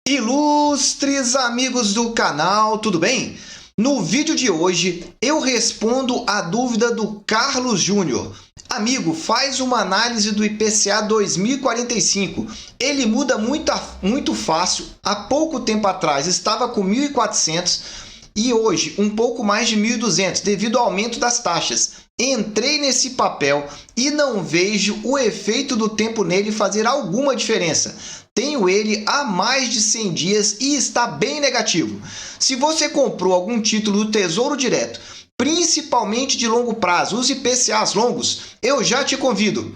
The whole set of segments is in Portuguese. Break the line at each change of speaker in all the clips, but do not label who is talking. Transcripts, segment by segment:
Ilustres amigos do canal, tudo bem? No vídeo de hoje eu respondo a dúvida do Carlos Júnior. Amigo, faz uma análise do IPCA 2045. Ele muda muito fácil. Há pouco tempo atrás estava com 1.400 e hoje um pouco mais de 1.200 devido ao aumento das taxas. Entrei nesse papel e não vejo o efeito do tempo nele fazer alguma diferença. Tenho ele há mais de 100 dias e está bem negativo. Se você comprou algum título do Tesouro Direto, principalmente de longo prazo, os IPCAs longos, eu já te convido.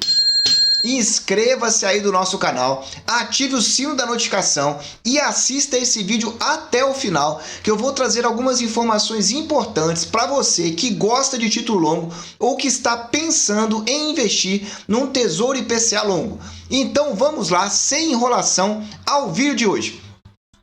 Inscreva-se aí do nosso canal, ative o sino da notificação e assista esse vídeo até o final, que eu vou trazer algumas informações importantes para você que gosta de título longo ou que está pensando em investir num Tesouro IPCA longo. Então vamos lá, sem enrolação, ao vídeo de hoje.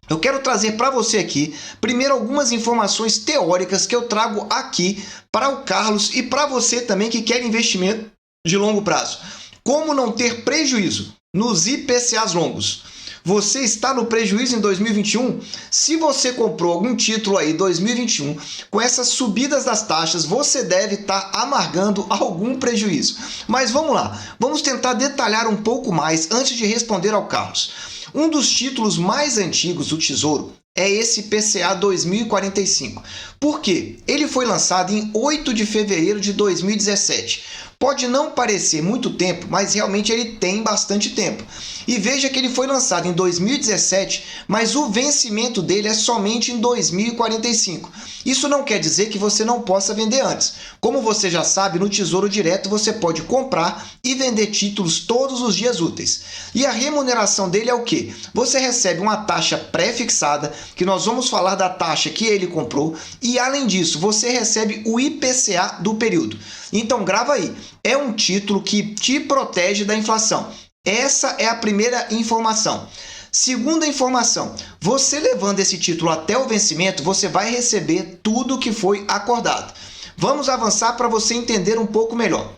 Eu quero trazer para você aqui, primeiro, algumas informações teóricas que eu trago aqui para o Carlos e para você também que quer investimento de longo prazo. Como não ter prejuízo nos IPCAs longos? Você está no prejuízo em 2021? Se você comprou algum título aí em 2021, com essas subidas das taxas, você deve estar amargando algum prejuízo. Mas vamos lá, vamos tentar detalhar um pouco mais antes de responder ao Carlos. Um dos títulos mais antigos do Tesouro é esse IPCA 2045. Por quê? Ele foi lançado em 8 de fevereiro de 2017. Pode não parecer muito tempo, mas realmente ele tem bastante tempo. E veja que ele foi lançado em 2017, mas o vencimento dele é somente em 2045. Isso não quer dizer que você não possa vender antes. Como você já sabe, no Tesouro Direto você pode comprar e vender títulos todos os dias úteis. E a remuneração dele é o quê? Você recebe uma taxa pré-fixada, que nós vamos falar da taxa que ele comprou, e além disso, você recebe o IPCA do período. Então grava aí, é um título que te protege da inflação. Essa é a primeira informação. Segunda informação, você levando esse título até o vencimento, você vai receber tudo que foi acordado. Vamos avançar para você entender um pouco melhor.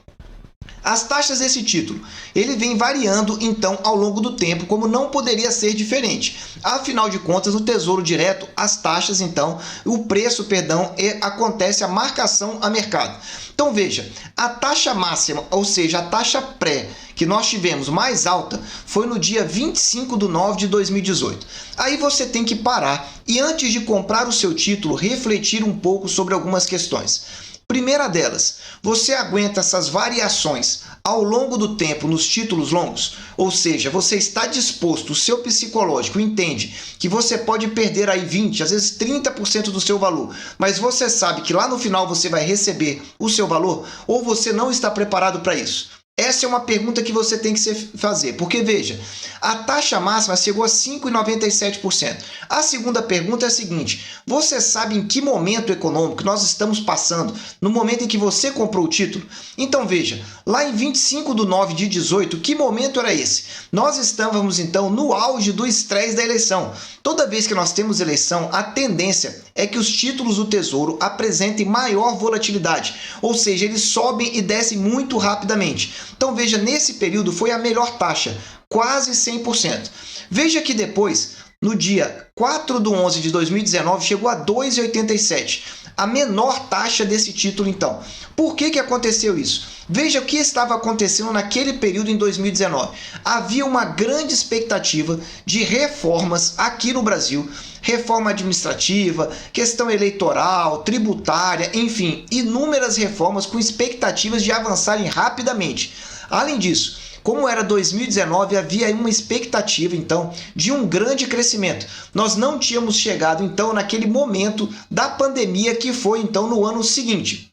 As taxas desse título, ele vem variando então ao longo do tempo, como não poderia ser diferente. Afinal de contas, no Tesouro Direto, as taxas então, o preço, perdão, acontece a marcação a mercado. Então veja, a taxa máxima, ou seja, a taxa pré que nós tivemos mais alta foi no dia 25/9 de 2018. Aí você tem que parar e antes de comprar o seu título, refletir um pouco sobre algumas questões. Primeira delas, você aguenta essas variações ao longo do tempo nos títulos longos? Ou seja, você está disposto, o seu psicológico entende que você pode perder aí 20%, às vezes 30% do seu valor, mas você sabe que lá no final você vai receber o seu valor? Ou você não está preparado para isso? Essa é uma pergunta que você tem que fazer, porque veja, a taxa máxima chegou a 5,97%. A segunda pergunta é a seguinte, você sabe em que momento econômico nós estamos passando, no momento em que você comprou o título? Então veja, lá em 25/9 de 18, que momento era esse? Nós estávamos então no auge do estresse da eleição. Toda vez que nós temos eleição, a tendência é que os títulos do Tesouro apresentem maior volatilidade, ou seja, eles sobem e descem muito rapidamente. Então veja, nesse período foi a melhor taxa, quase 100%. Veja que depois, no dia 4/11 de 2019, chegou a 2,87%, a menor taxa desse título então. Por que aconteceu isso? Veja o que estava acontecendo naquele período em 2019. Havia uma grande expectativa de reformas aqui no Brasil, reforma administrativa, questão eleitoral, tributária, enfim, inúmeras reformas com expectativas de avançarem rapidamente. Além disso, como era 2019, havia uma expectativa, então, de um grande crescimento. Nós não tínhamos chegado, então, naquele momento da pandemia que foi, então, no ano seguinte.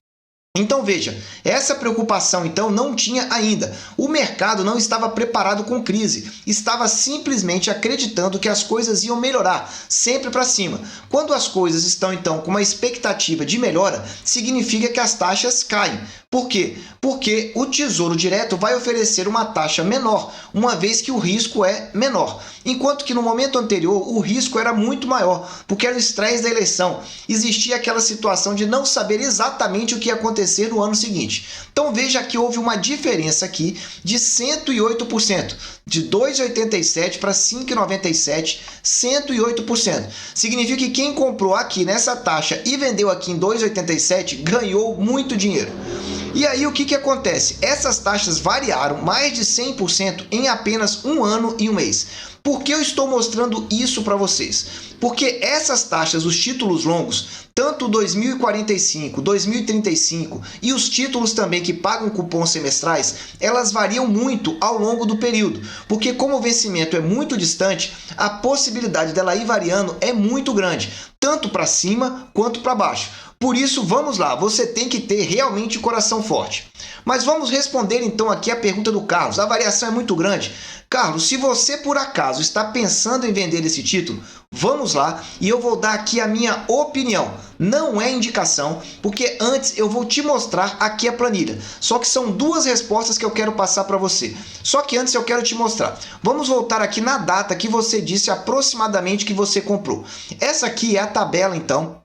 Então veja, essa preocupação então não tinha ainda. O mercado não estava preparado com crise, estava simplesmente acreditando que as coisas iam melhorar, sempre para cima. Quando as coisas estão então com uma expectativa de melhora, significa que as taxas caem. Por quê? Porque o Tesouro Direto vai oferecer uma taxa menor, uma vez que o risco é menor. Enquanto que no momento anterior o risco era muito maior, porque era o estresse da eleição. Existia aquela situação de não saber exatamente o que ia acontecer acontecer no ano seguinte. Então veja que houve uma diferença aqui de 108%, de 2,87 para 5,97, 108%. Significa que quem comprou aqui nessa taxa e vendeu aqui em 2,87 ganhou muito dinheiro. E aí o que acontece? Essas taxas variaram mais de 100% em apenas um ano e um mês. Por que eu estou mostrando isso para vocês? Porque essas taxas, os títulos longos, tanto 2045, 2035 e os títulos também que pagam cupons semestrais, elas variam muito ao longo do período, porque como o vencimento é muito distante, a possibilidade dela ir variando é muito grande, tanto para cima quanto para baixo. Por isso, vamos lá, você tem que ter realmente coração forte. Mas vamos responder então aqui a pergunta do Carlos. A variação é muito grande. Carlos, se você por acaso está pensando em vender esse título, vamos lá e eu vou dar aqui a minha opinião. Não é indicação, porque antes eu vou te mostrar aqui a planilha. Só que são duas respostas que eu quero passar para você. Só que antes eu quero te mostrar. Vamos voltar aqui na data que você disse aproximadamente que você comprou. Essa aqui é a tabela então,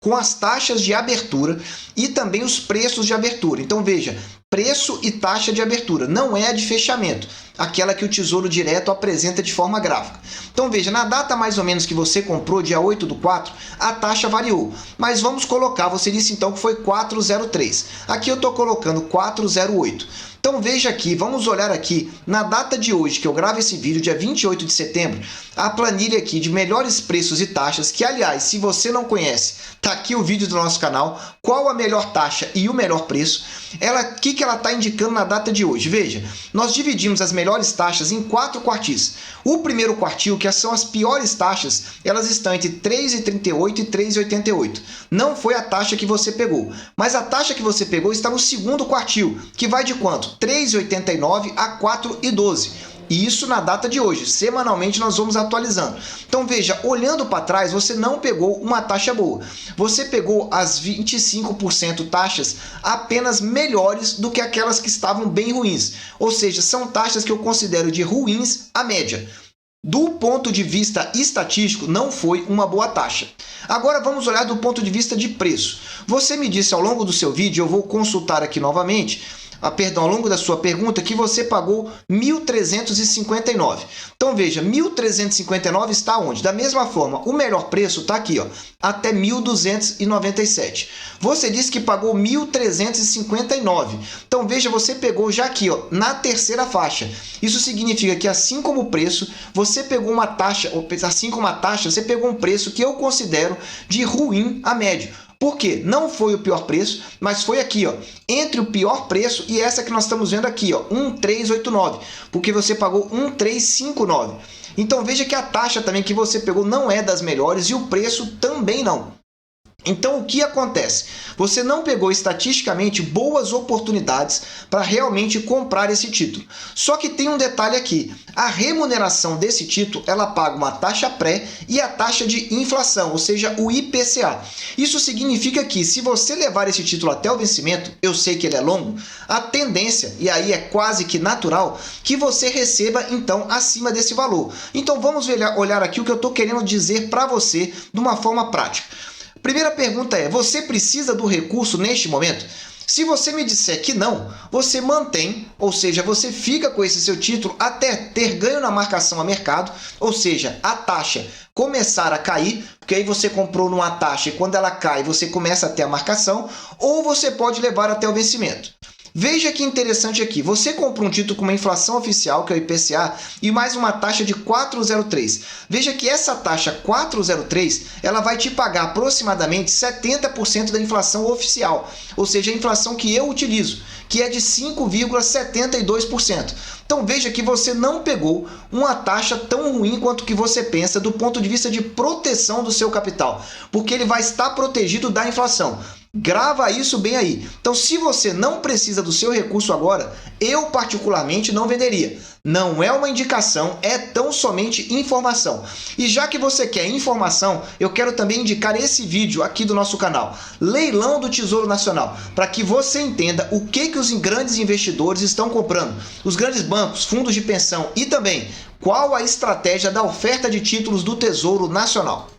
com as taxas de abertura e também os preços de abertura. Então veja, preço e taxa de abertura, não é a de fechamento, aquela que o Tesouro Direto apresenta de forma gráfica. Então veja, na data mais ou menos que você comprou, dia 8/4, a taxa variou. Mas vamos colocar, você disse então que foi 4,03. Aqui eu estou colocando 4,08. Então veja aqui, vamos olhar aqui na data de hoje, que eu gravo esse vídeo, dia 28 de setembro, a planilha aqui de melhores preços e taxas, que aliás, se você não conhece, tá aqui o vídeo do nosso canal, qual a melhor taxa e o melhor preço. O que ela está indicando na data de hoje? Veja, nós dividimos as melhores taxas em 4 quartis. O primeiro quartil, que são as piores taxas, elas estão entre 3,38 e 3,88. Não foi a taxa que você pegou, mas a taxa que você pegou está no segundo quartil, que vai de quanto? 3,89 a 4,12. E isso na data de hoje. Semanalmente nós vamos atualizando. Então veja, olhando para trás, você não pegou uma taxa boa. Você pegou as 25% taxas apenas melhores do que aquelas que estavam bem ruins. Ou seja, são taxas que eu considero de ruins a média. Do ponto de vista estatístico, não foi uma boa taxa. Agora vamos olhar do ponto de vista de preço. Você me disse ao longo do seu vídeo, eu vou consultar aqui novamente, ao longo da sua pergunta, que você pagou 1.359. Então veja, 1.359 está onde? Da mesma forma, o melhor preço está aqui, ó, até 1.297. Você disse que pagou 1.359. Então veja, você pegou já aqui, ó, na terceira faixa. Isso significa que assim como o preço, você pegou uma taxa, assim como a taxa, você pegou um preço que eu considero de ruim a médio. Por quê? Não foi o pior preço, mas foi aqui, ó, entre o pior preço e essa que nós estamos vendo aqui, ó, 1.389, porque você pagou 1.359. Então veja que a taxa também que você pegou não é das melhores e o preço também não. Então o que acontece? Você não pegou estatisticamente boas oportunidades para realmente comprar esse título. Só que tem um detalhe aqui, a remuneração desse título, ela paga uma taxa pré e a taxa de inflação, ou seja, o IPCA. Isso significa que se você levar esse título até o vencimento, eu sei que ele é longo, a tendência, e aí é quase que natural, que você receba então acima desse valor. Então vamos olhar aqui o que eu estou querendo dizer para você de uma forma prática. Primeira pergunta é, você precisa do recurso neste momento? Se você me disser que não, você mantém, ou seja, você fica com esse seu título até ter ganho na marcação a mercado, ou seja, a taxa começar a cair, porque aí você comprou numa taxa e quando ela cai você começa a ter a marcação, ou você pode levar até o vencimento. Veja que interessante aqui, você comprou um título com uma inflação oficial, que é o IPCA, e mais uma taxa de 4,03. Veja que essa taxa 4,03, ela vai te pagar aproximadamente 70% da inflação oficial, ou seja, a inflação que eu utilizo, que é de 5,72%. Então veja que você não pegou uma taxa tão ruim quanto que você pensa do ponto de vista de proteção do seu capital, porque ele vai estar protegido da inflação. Grava isso bem aí. Então, se você não precisa do seu recurso agora, eu particularmente não venderia. Não é uma indicação, é tão somente informação. E já que você quer informação, eu quero também indicar esse vídeo aqui do nosso canal, Leilão do Tesouro Nacional, para que você entenda o que os grandes investidores estão comprando, os grandes bancos, fundos de pensão e também qual a estratégia da oferta de títulos do Tesouro Nacional.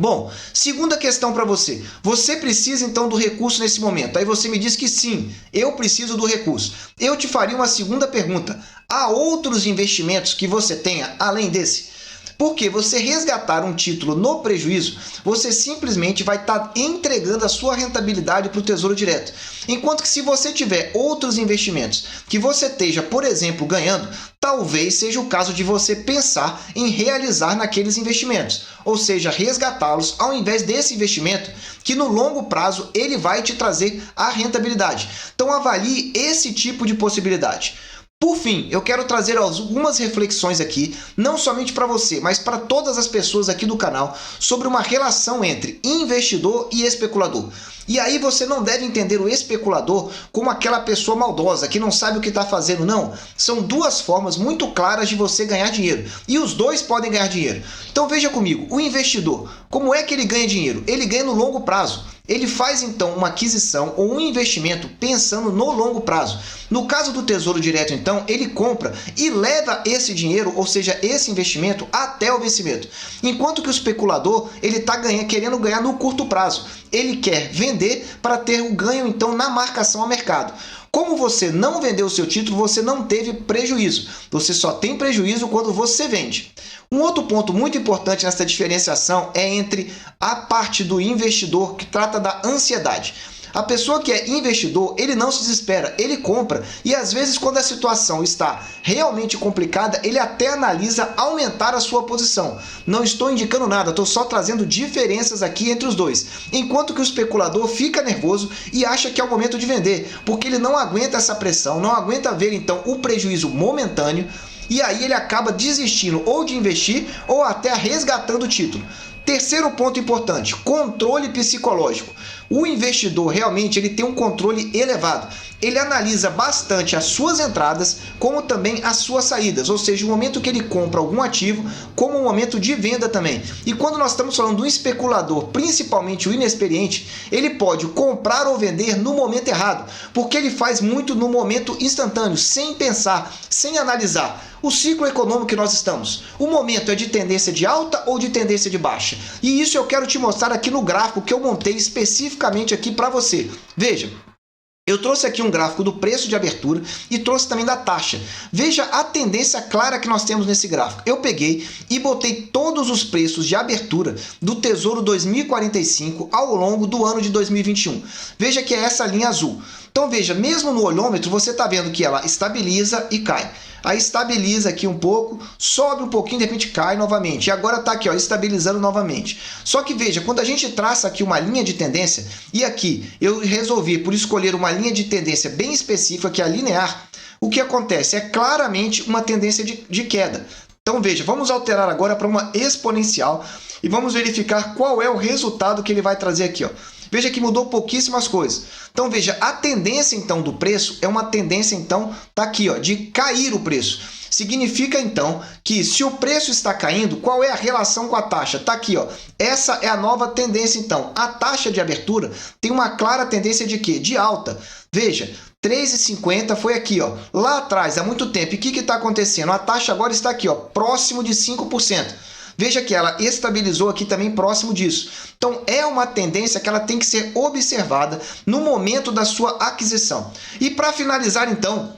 Bom, segunda questão para você. Você precisa então do recurso nesse momento? Aí você me diz que sim, eu preciso do recurso. Eu te faria uma segunda pergunta. Há outros investimentos que você tenha além desse? Porque você resgatar um título no prejuízo, você simplesmente vai estar entregando a sua rentabilidade para o Tesouro Direto. Enquanto que se você tiver outros investimentos que você esteja, por exemplo, ganhando, talvez seja o caso de você pensar em realizar naqueles investimentos, ou seja, resgatá-los ao invés desse investimento que no longo prazo ele vai te trazer a rentabilidade. Então avalie esse tipo de possibilidade. Por fim, eu quero trazer algumas reflexões aqui, não somente para você, mas para todas as pessoas aqui do canal, sobre uma relação entre investidor e especulador. E aí você não deve entender o especulador como aquela pessoa maldosa que não sabe o que está fazendo, não. São duas formas muito claras de você ganhar dinheiro. E os dois podem ganhar dinheiro. Então veja comigo, o investidor, como é que ele ganha dinheiro? Ele ganha no longo prazo. Ele faz então uma aquisição ou um investimento pensando no longo prazo. No caso do Tesouro Direto, então, ele compra e leva esse dinheiro, ou seja, esse investimento, até o vencimento. Enquanto que o especulador, ele está querendo ganhar no curto prazo. Ele quer vender para ter o ganho, então, na marcação ao mercado. Como você não vendeu o seu título, você não teve prejuízo. Você só tem prejuízo quando você vende. Um outro ponto muito importante nessa diferenciação é entre a parte do investidor que trata da ansiedade. A pessoa que é investidor, ele não se desespera, ele compra e às vezes quando a situação está realmente complicada, ele até analisa aumentar a sua posição. Não estou indicando nada, estou só trazendo diferenças aqui entre os dois. Enquanto que o especulador fica nervoso e acha que é o momento de vender, porque ele não aguenta essa pressão, não aguenta ver então o prejuízo momentâneo e aí ele acaba desistindo ou de investir ou até resgatando o título. Terceiro ponto importante, controle psicológico. O investidor realmente ele tem um controle elevado. Ele analisa bastante as suas entradas, como também as suas saídas, ou seja, o momento que ele compra algum ativo, como o momento de venda também. E quando nós estamos falando do especulador, principalmente o inexperiente, ele pode comprar ou vender no momento errado, porque ele faz muito no momento instantâneo, sem pensar, sem analisar. O ciclo econômico que nós estamos, o momento é de tendência de alta ou de tendência de baixa? E isso eu quero te mostrar aqui no gráfico que eu montei especificamente aqui para você. Veja, eu trouxe aqui um gráfico do preço de abertura e trouxe também da taxa. Veja a tendência clara que nós temos nesse gráfico. Eu peguei e botei todos os preços de abertura do Tesouro 2045 ao longo do ano de 2021. Veja que é essa linha azul. Então veja, mesmo no olhômetro você está vendo que ela estabiliza e cai. Aí estabiliza aqui um pouco, sobe um pouquinho, de repente cai novamente. E agora está aqui, ó, estabilizando novamente. Só que veja, quando a gente traça aqui uma linha de tendência, e aqui eu resolvi por escolher uma linha de tendência bem específica, que é a linear, o que acontece? É claramente uma tendência de queda. Então veja, vamos alterar agora para uma exponencial e vamos verificar qual é o resultado que ele vai trazer aqui, ó. Veja que mudou pouquíssimas coisas. Então veja, a tendência então do preço é uma tendência então, tá aqui, ó, de cair o preço. Significa então que se o preço está caindo, qual é a relação com a taxa? Tá aqui, ó. Essa é a nova tendência então. A taxa de abertura tem uma clara tendência de quê? De alta. Veja, 3,50 foi aqui, ó, lá atrás, há muito tempo. E o que está acontecendo? A taxa agora está aqui, ó, próximo de 5%. Veja que ela estabilizou aqui também próximo disso. Então é uma tendência que ela tem que ser observada no momento da sua aquisição. E para finalizar então,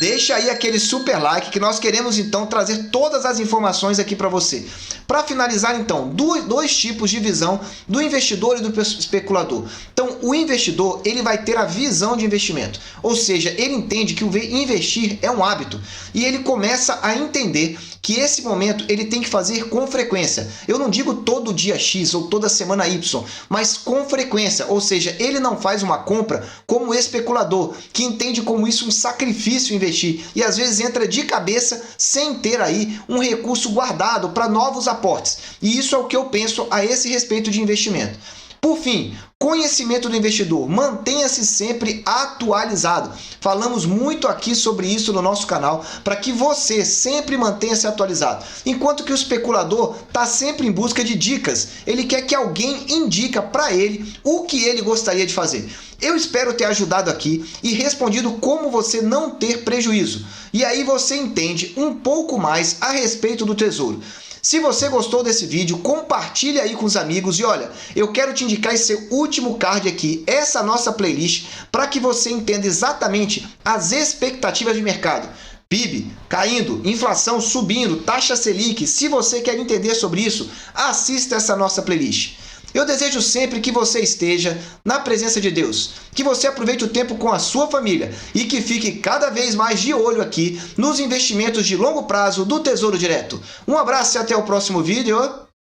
deixa aí aquele super like que nós queremos então trazer todas as informações aqui para você. Para finalizar então, dois tipos de visão do investidor e do especulador. Então o investidor ele vai ter a visão de investimento, ou seja, ele entende que o investir é um hábito e ele começa a entender que esse momento ele tem que fazer com frequência. Eu não digo todo dia X ou toda semana Y, mas com frequência, ou seja, ele não faz uma compra como o especulador, que entende como isso um sacrifício investir e às vezes entra de cabeça sem ter aí um recurso guardado para novos aportes. E isso é o que eu penso a esse respeito de investimento. Por fim, conhecimento do investidor. Mantenha-se sempre atualizado. Falamos muito aqui sobre isso no nosso canal para que você sempre mantenha-se atualizado. Enquanto que o especulador está sempre em busca de dicas. Ele quer que alguém indique para ele o que ele gostaria de fazer. Eu espero ter ajudado aqui e respondido como você não ter prejuízo. E aí você entende um pouco mais a respeito do tesouro. Se você gostou desse vídeo, compartilhe aí com os amigos e olha, eu quero te indicar esse último card aqui, essa nossa playlist, para que você entenda exatamente as expectativas de mercado. PIB caindo, inflação subindo, taxa Selic. Se você quer entender sobre isso, assista essa nossa playlist. Eu desejo sempre que você esteja na presença de Deus, que você aproveite o tempo com a sua família e que fique cada vez mais de olho aqui nos investimentos de longo prazo do Tesouro Direto. Um abraço e até o próximo vídeo.